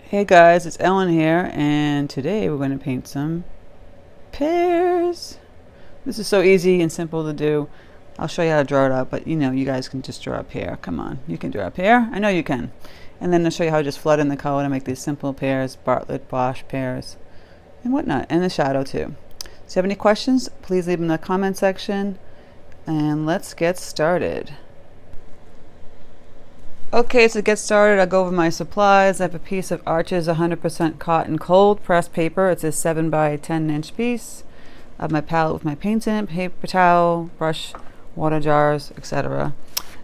Hey guys, it's Ellen here, and today we're going to paint some pears. This is so easy and simple to do. I'll show you how to draw it out, but you guys can just draw a pear. Come on, you can draw a pear. I know you can. And then I'll show you how to just flood in the color to make these simple pears, Bartlett, Bosch pears, and whatnot, and the shadow too. So if you have any questions, please leave them in the comment section, and let's get started. Okay, so to get started, I'll go over my supplies. I have a piece of Arches 100% cotton cold pressed paper. It's a 7 by 10 inch piece. I have my palette with my paints in it, paper towel, brush, water jars, etc.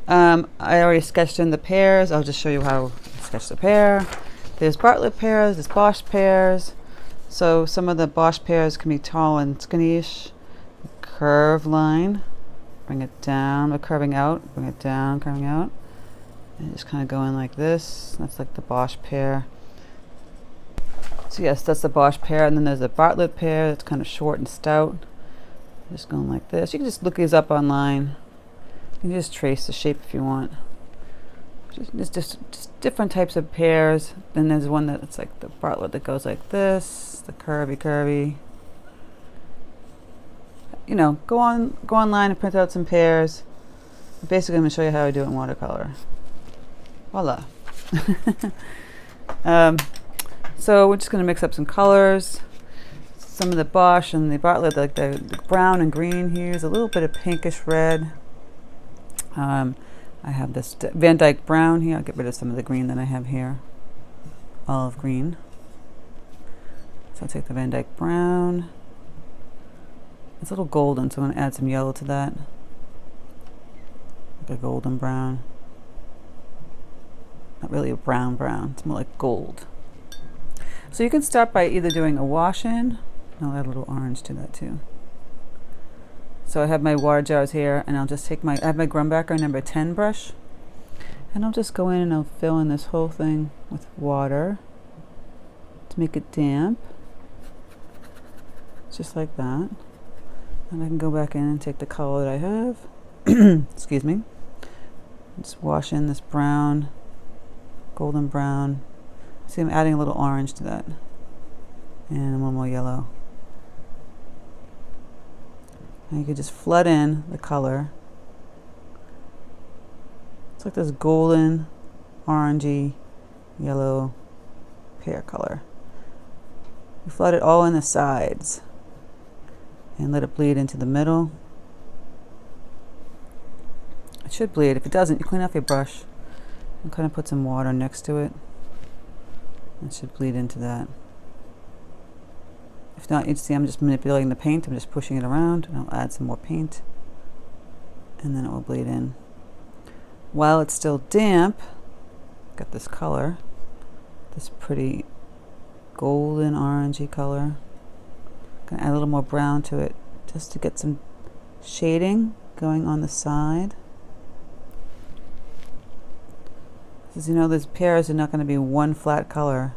I already sketched in the pears. I'll just show you how I sketch the pear. There's Bartlett pears, there's Bosch pears. So some of the Bosch pears can be tall and skinny-ish. Curve line, bring it down, but curving out, bring it down, curving out. And just kind of go in like this. That's like the Bosch pear. So yes, that's the Bosch pear. And then there's a Bartlett pear that's kind of short and stout. Just going like this. You can just look these up online. You can just trace the shape if you want. Just different types of pears. Then there's one that's like the Bartlett that goes like this. The curvy. Go online and print out some pears. Basically, I'm going to show you how I do it in watercolor. Voila. So we're just going to mix up some colors. Some of the Bosch and the Bartlett, like the brown and green hues, a little bit of pinkish red. I have this Van Dyke brown here. I'll get rid of some of the green that I have here. Olive green. So I'll take the Van Dyke brown. It's a little golden, so I'm going to add some yellow to that. Like a golden brown. Not really a brown, it's more like gold. So you can start by either doing a wash-in. I'll add a little orange to that too. So I have my water jars here, and I'll just take I have my grumbacher number 10 brush, and I'll just go in and I'll fill in this whole thing with water to make it damp. Just like that. And I can go back in and take the color that I have. Excuse me. Just wash in this brown, golden brown. See, I'm adding a little orange to that, and one more yellow. And you can just flood in the color. It's like this golden, orangey, yellow pear color. You flood it all in the sides and let it bleed into the middle. It should bleed. If it doesn't, you clean off your brush and kind of put some water next to it. It should bleed into that. If not, you see I'm just manipulating the paint. I'm just pushing it around, and I'll add some more paint, and then it will bleed in. While it's still damp, got this color, this pretty golden orangey color. Gonna add a little more brown to it just to get some shading going on the side. Because these pears are not going to be one flat color.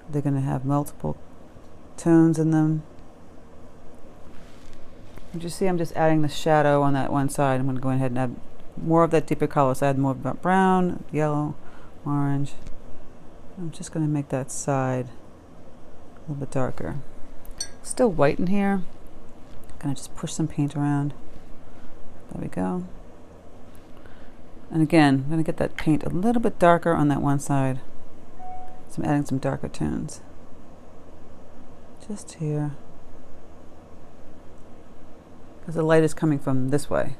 They're going to have multiple tones in them. You see I'm just adding the shadow on that one side. I'm going to go ahead and add more of that deeper color. So I add more brown, yellow, orange. I'm just going to make that side a little bit darker. Still white in here. I'm going to just push some paint around. There we go. And again, I'm going to get that paint a little bit darker on that one side. So I'm adding some darker tones. Just here. Because the light is coming from this way.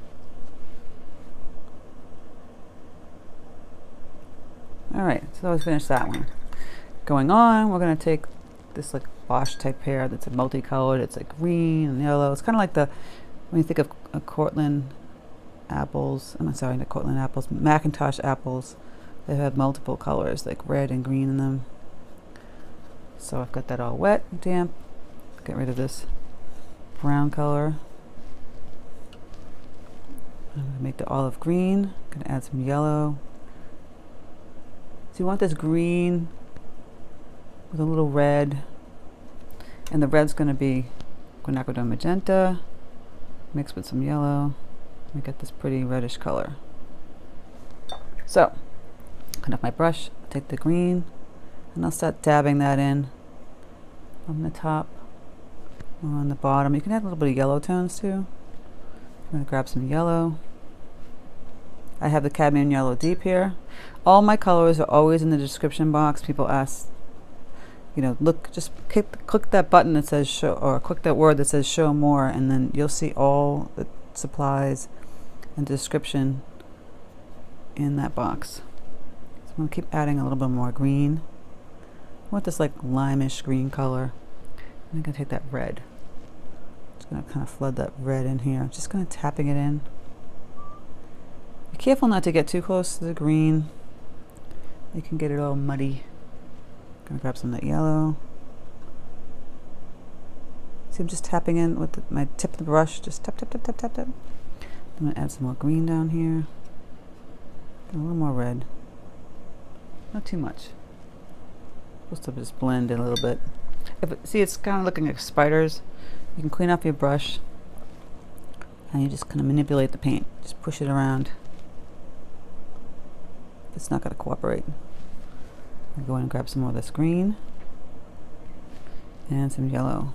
Alright, so let's finish that one. Going on, we're going to take this like Bosch type pear that's a multicolored. It's like green and yellow. It's kind of like when you think of Cortland apples, I'm sorry, not Cortland apples, Macintosh apples. They have multiple colors, like red and green in them. So I've got that all wet, damp. Get rid of this brown color. I'm going to make the olive green. I'm going to add some yellow. So you want this green with a little red. And the red's going to be quinacridone magenta mixed with some yellow. We get this pretty reddish color. So, cut off my brush, take the green, And I'll start dabbing that in on the top or on the bottom. You can add a little bit of yellow tones too. I'm going to grab some yellow. I have the Cadmium Yellow deep here. All my colors are always in the description box. People ask, you know, look, just click that button that says show, or click that word that says show more, and then you'll see all the supplies and description in that box. So I'm going to keep adding a little bit more green. I want this like lime-ish green color. I'm going to take that red. Just going to kind of flood that red in here. Just kind of tapping it in. Be careful not to get too close to the green. You can get it all muddy. I'm going to grab some of that yellow. See, I'm just tapping in with my tip of the brush. Just tap, tap, tap, tap, tap, tap. I'm going to add some more green down here. A little more red. Not too much. Supposed to just blend in a little bit. See, it's kind of looking like spiders. You can clean off your brush and you just kind of manipulate the paint. Just push it around. It's not going to cooperate. I'll go in and grab some more of this green and some yellow.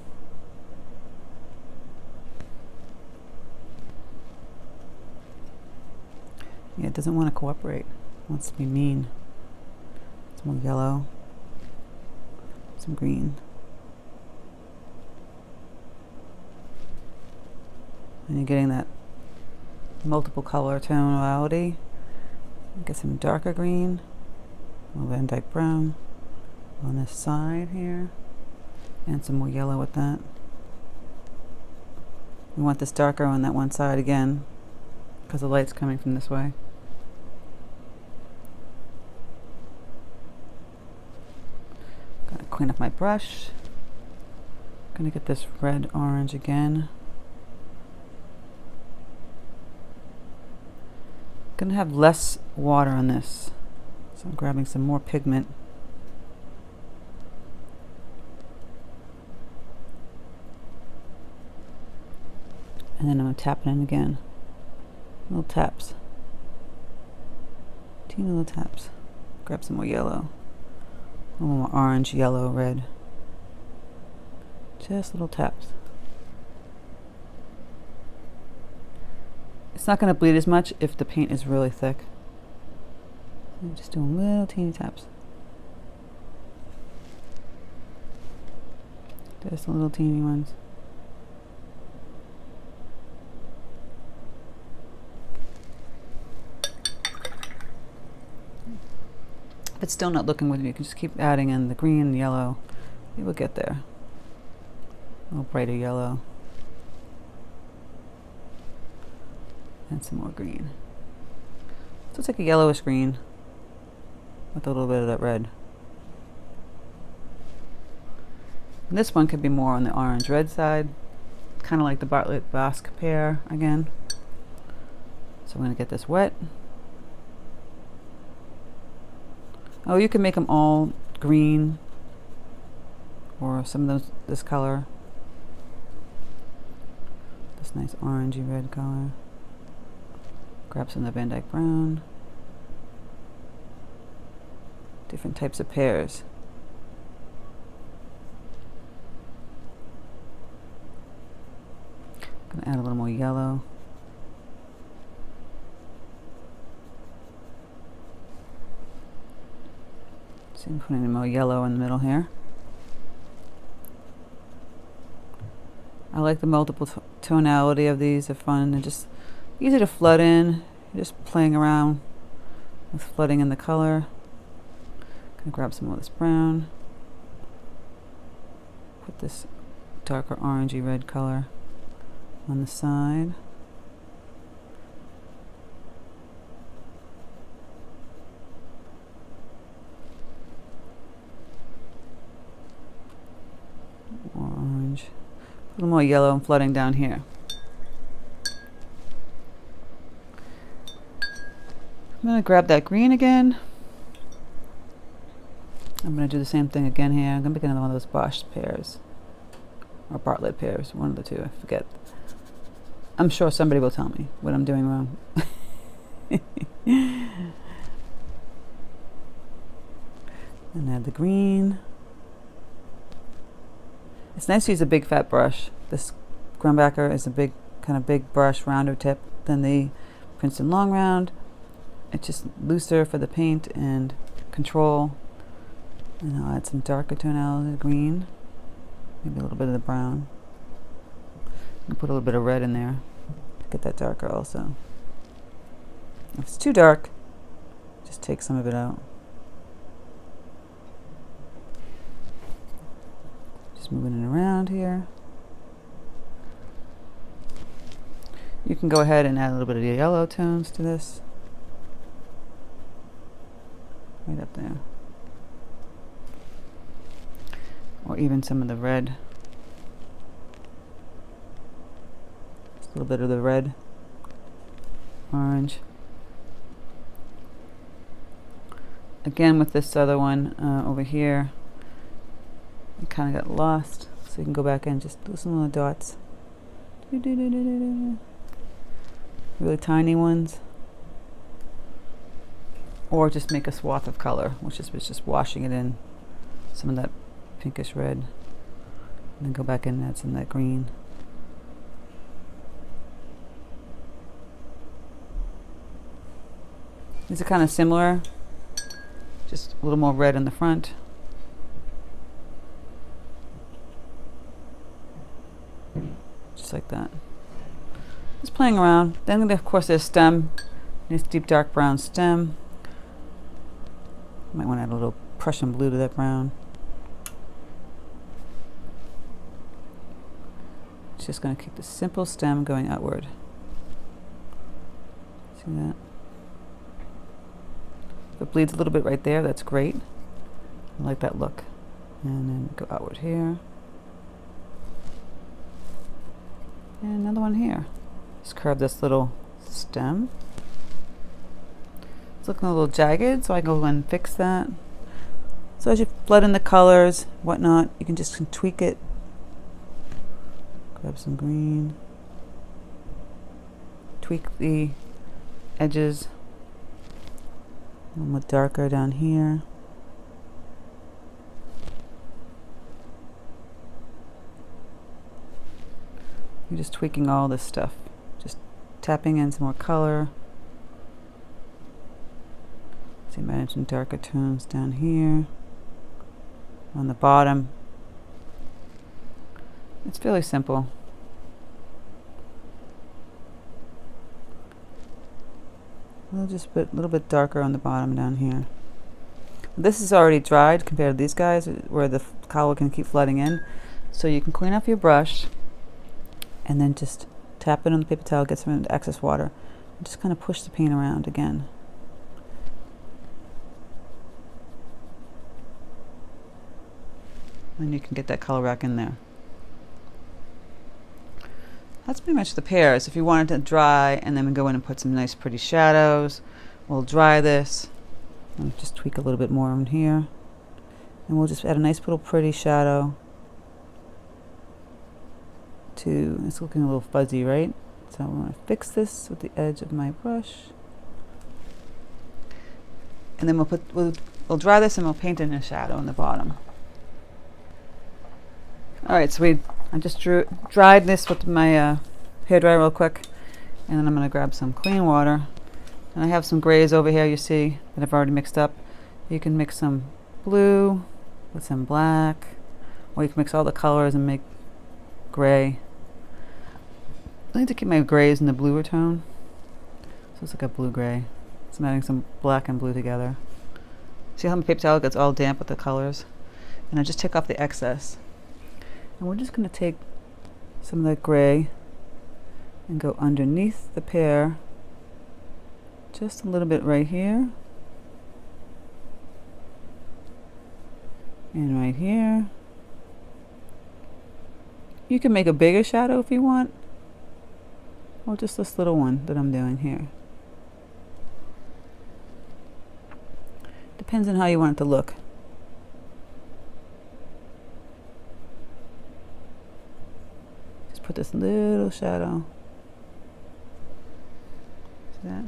Yeah, it doesn't want to cooperate. It wants to be mean. Some more yellow, some green. And you're getting that multiple color tonality. Get some darker green, a little bit of Dyke brown on this side here, and some more yellow with that. We want this darker on that one side again, because the light's coming from this way. Gonna clean up my brush. Gonna get this red orange again. Gonna have less water on this, so I'm grabbing some more pigment. And then I'm tapping in again. Little taps. Teeny little taps. Grab some more yellow. A little more orange, yellow, red. Just little taps. It's not going to bleed as much if the paint is really thick. I'm just doing little teeny taps. Just the little teeny ones. If it's still not looking with me, you can just keep adding in the green and yellow. You will get there. A little brighter yellow. And some more green. So it's like a yellowish green with a little bit of that red. And this one could be more on the orange-red side, kind of like the Bartlett Basque pear again. So I'm going to get this wet. Oh, you can make them all green or some of those this color. This nice orangey red color. Grab some of the Van Dyke brown. Different types of pears. Gonna add a little more yellow. So I'm putting more yellow in the middle here. I like the multiple tonality of these. They're fun. They're just easy to flood in. You're just playing around with flooding in the color. Gonna grab some more of this brown. Put this darker orangey red color on the side. More orange. A little more yellow and flooding down here. I'm going to grab that green again. I'm going to do the same thing again here. I'm going to make another one of those Bosch pears. Or Bartlett pears. One of the two. I forget. I'm sure somebody will tell me what I'm doing wrong. And add the green. It's nice to use a big fat brush. This grumbacher is a big, kind of big brush, rounder tip than the Princeton Long Round. It's just looser for the paint and control. And I'll add some darker tonality, green, maybe a little bit of the brown. And put a little bit of red in there to get that darker also. If it's too dark, just take some of it out. Just moving it around here. You can go ahead and add a little bit of the yellow tones to this. Right up there. Or even some of the red. Just a little bit of the red, orange. Again, with this other one over here, it kind of got lost, so you can go back and just do some little dots. Really tiny ones. Or just make a swath of color, which is just washing it in some of that pinkish red. And then go back in and add some of that green. These are kind of similar, just a little more red in the front. Just like that. Just playing around. Then of course there's stem. Nice deep dark brown stem. Might want to add a little Prussian blue to that brown. It's just going to keep the simple stem going outward. See that? If it bleeds a little bit right there, that's great. I like that look. And then go outward here. And another one here. Just curve this little stem. It's looking a little jagged, so I go and fix that. So as you flood in the colors, whatnot, you can just tweak it. Grab some green. Tweak the edges. A little more darker down here. You're just tweaking all this stuff. Just tapping in some more color. See, I might have some darker tones down here. On the bottom. It's fairly simple. Just a little bit darker on the bottom down here. This is already dried compared to these guys where the color can keep flooding in. So you can clean off your brush and then just tap it on the paper towel, get some excess water, and just kind of push the paint around again. And you can get that color back in there. That's pretty much the pears. If you wanted to dry and then go in and put some nice pretty shadows, we'll dry this and just tweak a little bit more in here. And we'll just add a nice little pretty shadow to, it's looking a little fuzzy, right? So I want to fix this with the edge of my brush. And then we'll dry this and we'll paint in a shadow in the bottom. Alright, so I just dried this with my hairdryer real quick, and then I'm going to grab some clean water. And I have some grays over here, you see, that I've already mixed up. You can mix some blue with some black, or you can mix all the colors and make gray. I need to keep my grays in the bluer tone, so it's like a blue-gray. So I'm adding some black and blue together. See how my paper towel gets all damp with the colors? And I just take off the excess. And we're just going to take some of that gray and go underneath the pear, just a little bit right here, and right here. You can make a bigger shadow if you want, or just this little one that I'm doing here. Depends on how you want it to look. Put this little shadow. See that?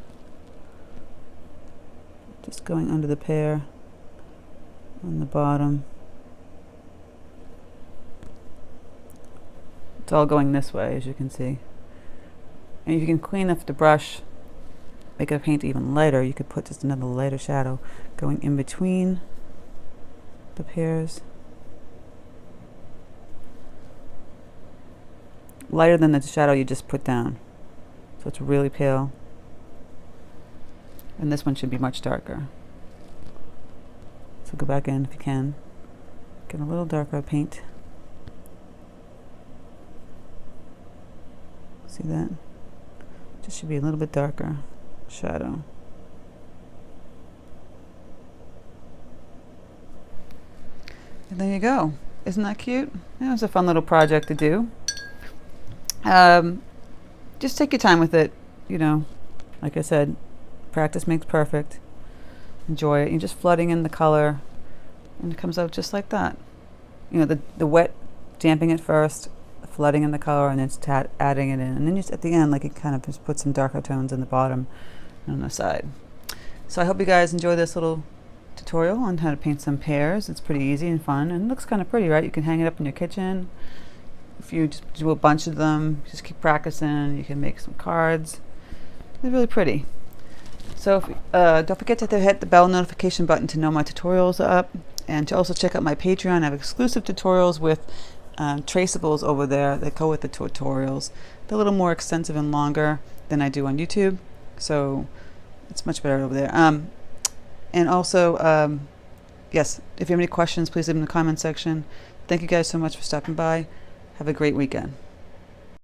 Just going under the pear on the bottom. It's all going this way, as you can see. And you can clean up the brush, make it paint even lighter. You could put just another lighter shadow going in between the pears. Lighter than the shadow you just put down. So it's really pale. And this one should be much darker. So go back in if you can. Get a little darker paint. See that? Just should be a little bit darker shadow. And there you go. Isn't that cute? It was a fun little project to do. Just take your time with it. You know, like I said, practice makes perfect. Enjoy it. You're just flooding in the color, and it comes out just like that. You know, the wet, damping it first, flooding in the color, and then adding it in, and then just at the end, like, it kind of just put some darker tones in the bottom and on the side. So I hope you guys enjoy this little tutorial on how to paint some pears. It's pretty easy and fun, and it looks kind of pretty, right? You can hang it up in your kitchen. If you just do a bunch of them, just keep practicing. You can make some cards. It's really pretty. So don't forget to hit the bell notification button to know my tutorials are up, and to also check out my Patreon. I have exclusive tutorials with traceables over there that go with the tutorials. They're a little more extensive and longer than I do on YouTube, so it's much better over there. And also, yes, if you have any questions, please leave them in the comment section. Thank you guys so much for stopping by. Have a great weekend.